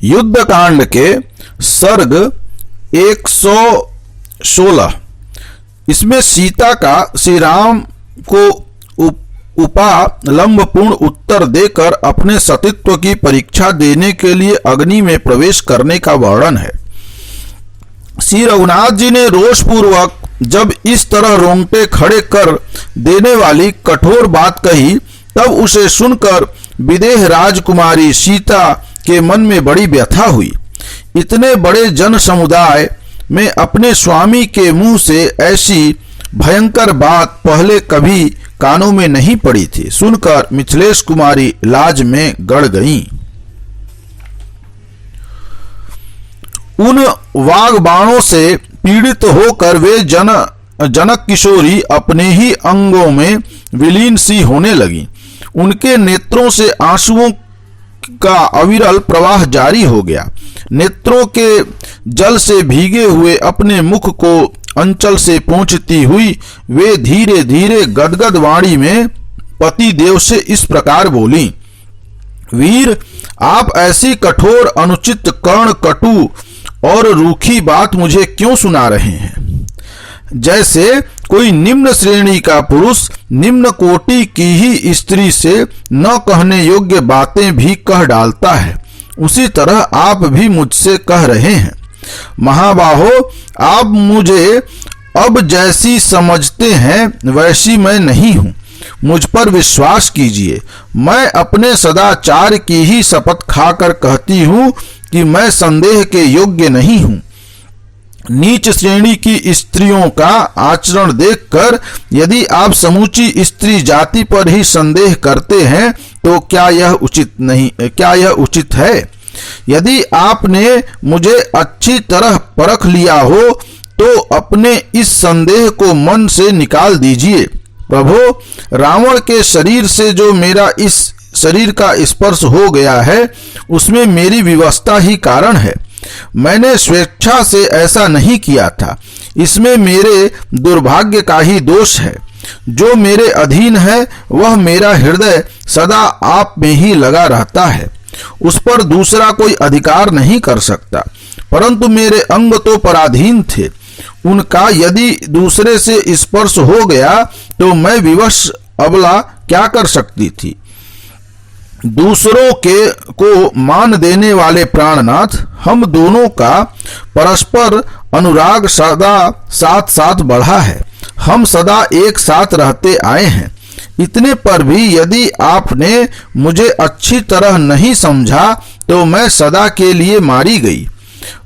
युद्धकांड के सर्ग 116। इसमें सीता का श्री राम को उपालंबपूर्ण उत्तर देकर अपने सतीत्व की परीक्षा देने के लिए अग्नि में प्रवेश करने का वर्णन है। श्री रघुनाथ जी ने रोषपूर्वक जब इस तरह रोंगटे खड़े कर देने वाली कठोर बात कही, तब उसे सुनकर विदेह राजकुमारी सीता के मन में बड़ी व्यथा हुई। इतने बड़े जन समुदाय में अपने स्वामी के मुंह से ऐसी भयंकर बात पहले कभी कानों में नहीं पड़ी थी। सुनकर मिथिलेश कुमारी लाज में गड़ गईं। उन वाग्बाणों से पीड़ित होकर वे जनक किशोरी अपने ही अंगों में विलीन सी होने लगी। उनके नेत्रों से आंसुओं का अविरल प्रवाह जारी हो गया। नेत्रों के जल से भीगे हुए अपने मुख को अंचल से पोंछती हुई वे धीरे धीरे गदगद वाणी में पति देव से इस प्रकार बोली, वीर, आप ऐसी कठोर, अनुचित, कर्ण, कटु और रूखी बात मुझे क्यों सुना रहे हैं? जैसे कोई निम्न श्रेणी का पुरुष निम्न कोटि की ही स्त्री से न कहने योग्य बातें भी कह डालता है, उसी तरह आप भी मुझसे कह रहे हैं। महाबाहो, आप मुझे अब जैसी समझते हैं वैसी मैं नहीं हूं। मुझ पर विश्वास कीजिए। मैं अपने सदाचार की ही शपथ खाकर कहती हूं कि मैं संदेह के योग्य नहीं हूं। नीच श्रेणी की स्त्रियों का आचरण देखकर यदि आप समूची स्त्री जाति पर ही संदेह करते हैं तो क्या यह उचित है? यदि आपने मुझे अच्छी तरह परख लिया हो तो अपने इस संदेह को मन से निकाल दीजिए। प्रभु, रावण के शरीर से जो मेरा इस शरीर का स्पर्श हो गया है उसमें मेरी विवशता ही कारण है। मैंने स्वेच्छा से ऐसा नहीं किया था। इसमें मेरे दुर्भाग्य का ही दोष है। जो मेरे अधीन है वह मेरा हृदय सदा आप में ही लगा रहता है। उस पर दूसरा कोई अधिकार नहीं कर सकता। परंतु मेरे अंग तो पराधीन थे। उनका यदि दूसरे से स्पर्श हो गया तो मैं विवश अबला क्या कर सकती थी? दूसरों को मान देने वाले प्राणनाथ, हम दोनों का परस्पर अनुराग सदा साथ साथ बढ़ा है। हम सदा एक साथ रहते आए हैं। इतने पर भी यदि आपने मुझे अच्छी तरह नहीं समझा तो मैं सदा के लिए मारी गई।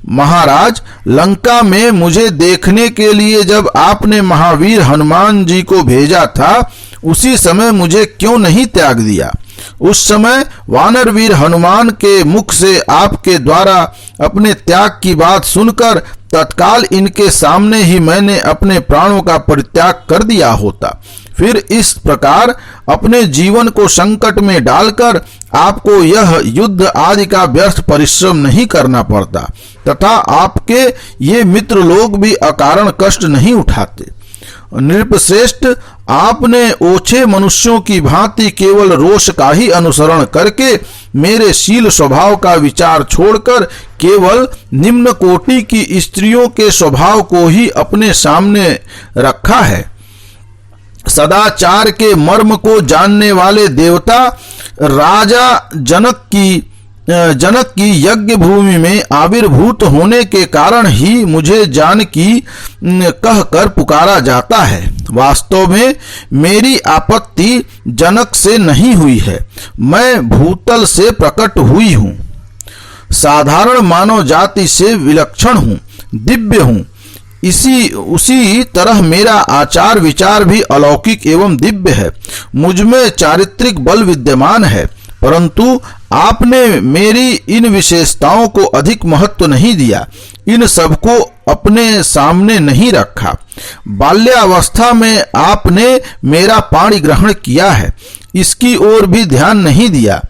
महाराज, लंका में मुझे देखने के लिए जब आपने महावीर हनुमान जी को भेजा था, उसी समय मुझे क्यों नहीं त्याग दिया? उस समय वानरवीर हनुमान के मुख से आपके द्वारा अपने त्याग की बात सुनकर तत्काल इनके सामने ही मैंने अपने प्राणों का परित्याग कर दिया होता। फिर इस प्रकार अपने जीवन को संकट में डालकर आपको यह युद्ध आदि का व्यर्थ परिश्रम नहीं करना पड़ता तथा आपके ये मित्र लोग भी अकारण कष्ट नहीं उठाते। नृपश्रेष्ठ, आपने ओछे मनुष्यों की भांति केवल रोष का ही अनुसरण करके मेरे शील स्वभाव का विचार छोड़कर केवल निम्न कोटि की स्त्रियों के स्वभाव को ही अपने सामने रखा है। सदाचार के मर्म को जानने वाले देवता राजा जनक की यज्ञ भूमि में आविर्भूत होने के कारण ही मुझे जानकी कहकर पुकारा जाता है। वास्तव में मेरी आपत्ति जनक से नहीं हुई है। मैं भूतल से प्रकट हुई हूँ। साधारण मानव जाति से विलक्षण हूँ, दिव्य हूँ। उसी तरह मेरा आचार विचार भी अलौकिक एवं दिव्य है। मुझ में चारित्रिक बल विद्यमान है, परंतु आपने मेरी इन विशेषताओं को अधिक महत्व नहीं दिया। इन सबको अपने सामने नहीं रखा। बाल्यावस्था में आपने मेरा पाणी ग्रहण किया है, इसकी ओर भी ध्यान नहीं दिया।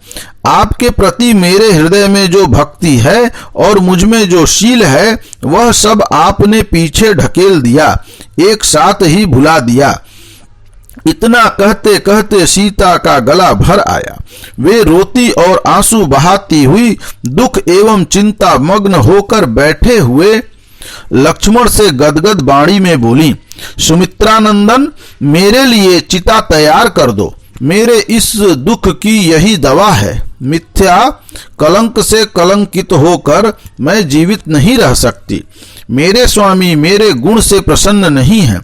आपके प्रति मेरे हृदय में जो भक्ति है और मुझ में जो शील है वह सब आपने पीछे ढकेल दिया, एक साथ ही भुला दिया। इतना कहते कहते सीता का गला भर आया। वे रोती और आंसू बहाती हुई दुख एवं चिंता मग्न होकर बैठे हुए लक्ष्मण से गदगद वाणी में बोली, सुमित्रानंदन, मेरे लिए चिता तैयार कर दो। मेरे इस दुख की यही दवा है। मिथ्या कलंक से कलंकित होकर मैं जीवित नहीं रह सकती। मेरे स्वामी मेरे गुण से प्रसन्न नहीं हैं।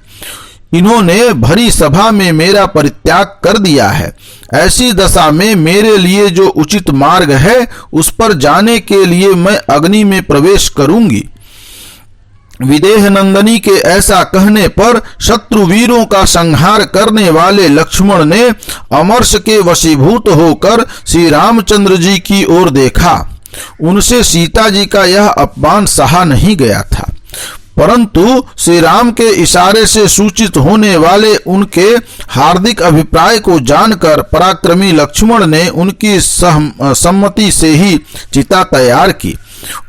इन्होंने भरी सभा में मेरा परित्याग कर दिया है। ऐसी दशा में मेरे लिए जो उचित मार्ग है उस पर जाने के लिए मैं अग्नि में प्रवेश करूंगी। विदेह नंदनी के ऐसा कहने पर शत्रुवीरों का संहार करने वाले लक्ष्मण ने अमर्ष के वशीभूत होकर श्री रामचंद्र जी की ओर देखा। उनसे सीता जी का यह अपमान सहा नहीं गया था, परंतु श्री राम के इशारे से सूचित होने वाले उनके हार्दिक अभिप्राय को जानकर पराक्रमी लक्ष्मण ने उनकी सम्मति से ही चिता तैयार की।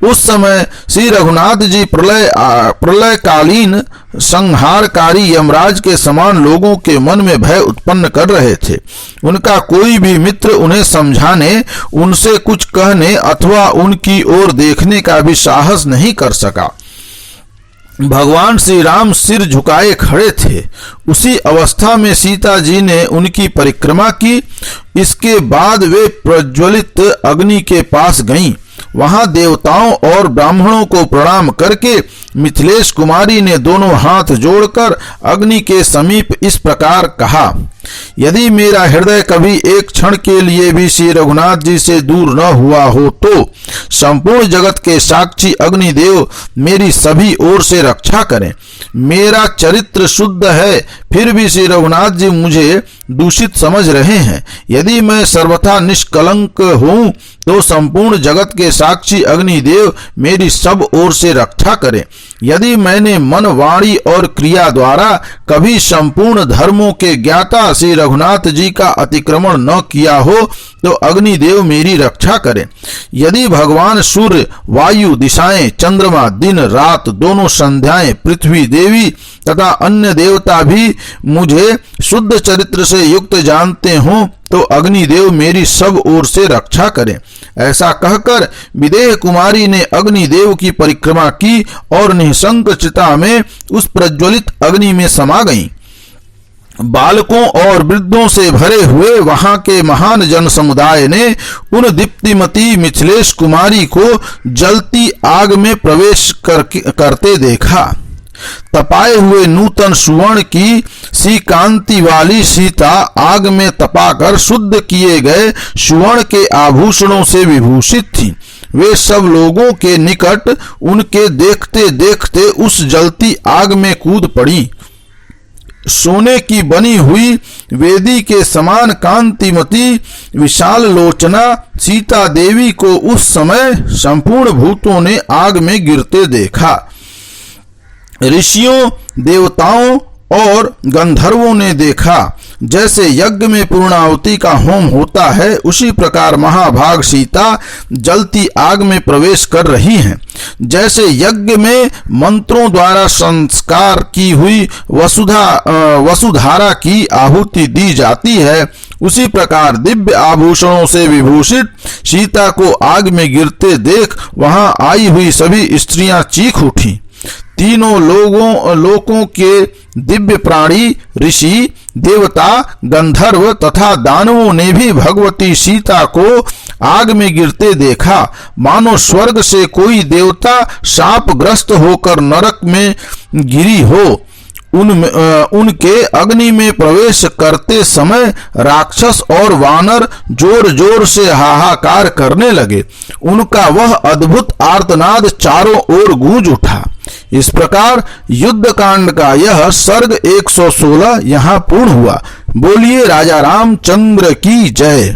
उस समय श्री रघुनाथ जी प्रलयकालीन संहारकारी यमराज के समान लोगों के मन में भय उत्पन्न कर रहे थे। उनका कोई भी मित्र उन्हें समझाने, उनसे कुछ कहने अथवा उनकी ओर देखने का भी साहस नहीं कर सका। भगवान श्री राम सिर झुकाए खड़े थे। उसी अवस्था में सीता जी ने उनकी परिक्रमा की। इसके बाद वे प्रज्वलित अग्नि के पास गईं। वहां देवताओं और ब्राह्मणों को प्रणाम करके मिथिलेश कुमारी ने दोनों हाथ जोड़कर अग्नि के समीप इस प्रकार कहा, यदि मेरा हृदय कभी एक क्षण के लिए भी श्री रघुनाथ जी से दूर न हुआ हो तो संपूर्ण जगत के साक्षी अग्निदेव मेरी सभी ओर से रक्षा करें। मेरा चरित्र शुद्ध है, फिर भी श्री रघुनाथ जी मुझे दूषित समझ रहे हैं। यदि मैं सर्वथा निष्कलंक हूं तो संपूर्ण जगत के साक्षी अग्निदेव मेरी सब ओर से रक्षा करें। यदि मैंने मन, वाणी और क्रिया द्वारा कभी संपूर्ण धर्मों के ज्ञाता श्री रघुनाथ जी का अतिक्रमण न किया हो तो अग्निदेव मेरी रक्षा करें। यदि भगवान सूर्य, वायु, दिशाएं, चंद्रमा, दिन रात, दोनों संध्याएं, पृथ्वी देवी तथा अन्य देवता भी मुझे शुद्ध चरित्र से युक्त जानते हों तो अग्निदेव मेरी सब ओर से रक्षा करें। ऐसा कहकर विदेह कुमारी ने अग्निदेव की परिक्रमा की और निःशंक चिता में उस प्रज्वलित अग्नि में समा गईं। बालकों और वृद्धों से भरे हुए वहां के महान जन समुदाय ने उन दीप्तिमती मिथिलेश कुमारी को जलती आग में प्रवेश करते देखा। तपाए हुए नूतन सुवर्ण की सी कांति वाली सीता आग में तपाकर शुद्ध किए गए सुवर्ण के आभूषणों से विभूषित थी। वे सब लोगों के निकट उनके देखते देखते उस जलती आग में कूद पड़ी। सोने की बनी हुई वेदी के समान कांतिमती विशाल लोचना सीता देवी को उस समय संपूर्ण भूतों ने आग में गिरते देखा। ऋषियों, देवताओं और गंधर्वों ने देखा। जैसे यज्ञ में पूर्णाहुति का होम होता है उसी प्रकार महाभाग सीता जलती आग में प्रवेश कर रही हैं। जैसे यज्ञ में मंत्रों द्वारा संस्कार की हुई वसुधारा की आहुति दी जाती है, उसी प्रकार दिव्य आभूषणों से विभूषित सीता को आग में गिरते देख वहां आई हुई सभी स्त्रियां चीख उठी। तीनों लोकों के दिव्य प्राणी, ऋषि, देवता, गंधर्व तथा दानवों ने भी भगवती सीता को आग में गिरते देखा। मानो स्वर्ग से कोई देवता शापग्रस्त होकर नरक में गिरी हो। उनके अग्नि में प्रवेश करते समय राक्षस और वानर जोर जोर से हाहाकार करने लगे। उनका वह अद्भुत आर्तनाद चारों ओर गूंज उठा। इस प्रकार युद्ध कांड का यह सर्ग 116 यहाँ पूर्ण हुआ। बोलिए राजा रामचंद्र की जय।